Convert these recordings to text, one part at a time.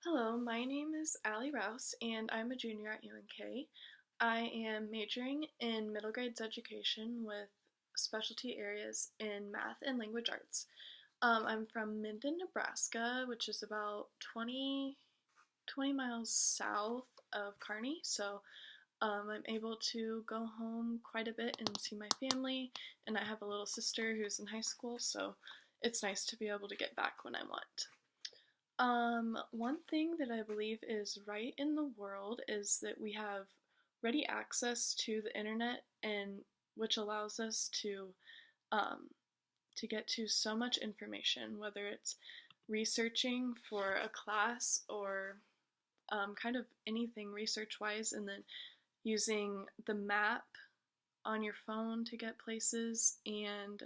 Hello, my name is Allie Rouse, and I'm a junior at UNK. I am majoring in middle grades education with specialty areas in math and language arts. I'm from Minden, Nebraska, which is about 20 miles south of Kearney, so I'm able to go home quite a bit and see my family, and I have a little sister who's in high school, so it's nice to be able to get back when I want. One thing that I believe is right in the world is that we have ready access to the internet, and which allows us um, to get to so much information, whether it's researching for a class or kind of anything research-wise, and then using the map on your phone to get places, and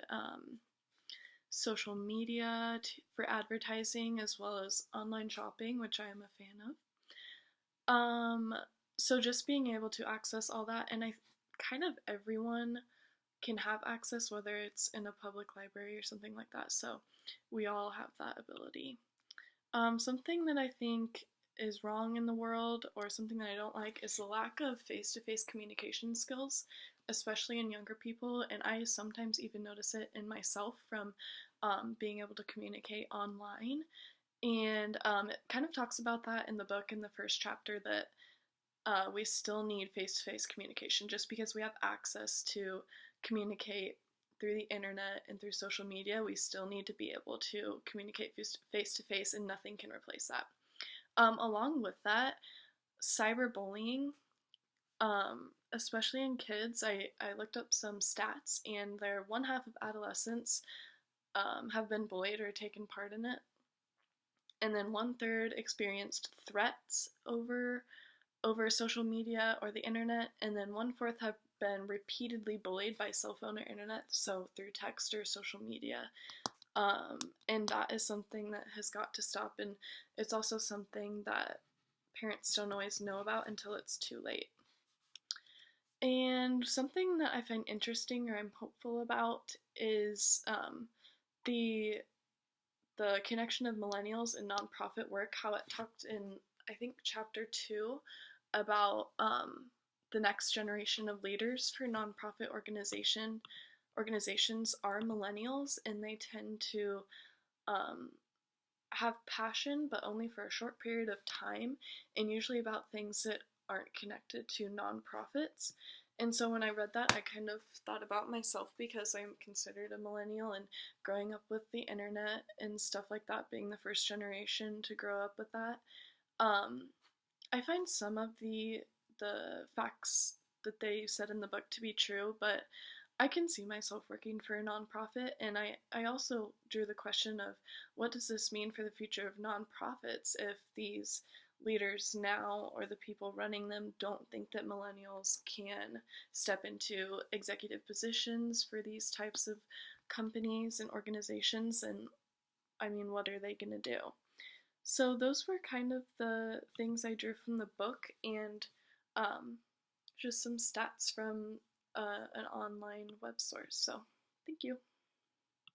social media for advertising, as well as online shopping, which I am a fan of. So just being able to access all that, and I kind of everyone can have access, whether it's in a public library or something like that. So we all have that ability. Something that I think is wrong in the world, or something that I don't like, is the lack of face-to-face communication skills, especially in younger people, and I sometimes even notice it in myself from being able to communicate online. And it kind of talks about that in the book in the first chapter, that we still need face-to-face communication. Just because we have access to communicate through the internet and through social media, we still need to be able to communicate face-to-face, and nothing can replace that. Along with that, cyberbullying, especially in kids, I looked up some stats, and there one half of adolescents have been bullied or taken part in it, and then one third experienced threats over social media or the internet, and then one fourth have been repeatedly bullied by cell phone or internet, so through text or social media. And that is something that has got to stop, and it's also something that parents don't always know about until it's too late. And something that I find interesting, or I'm hopeful about, is the connection of millennials and nonprofit work, how it talked in, I think, chapter 2 about the next generation of leaders for nonprofit organizations are millennials, and they tend to have passion, but only for a short period of time, and usually about things that aren't connected to nonprofits. And so when I read that, I kind of thought about myself, because I'm considered a millennial, and growing up with the internet and stuff like that, being the first generation to grow up with that. I find some of the facts that they said in the book to be true, but I can see myself working for a nonprofit, and I also drew the question of, what does this mean for the future of nonprofits if these leaders now, or the people running them, don't think that millennials can step into executive positions for these types of companies and organizations, and I mean, what are they going to do? So those were kind of the things I drew from the book, and um, just some stats from an online web source. So thank you.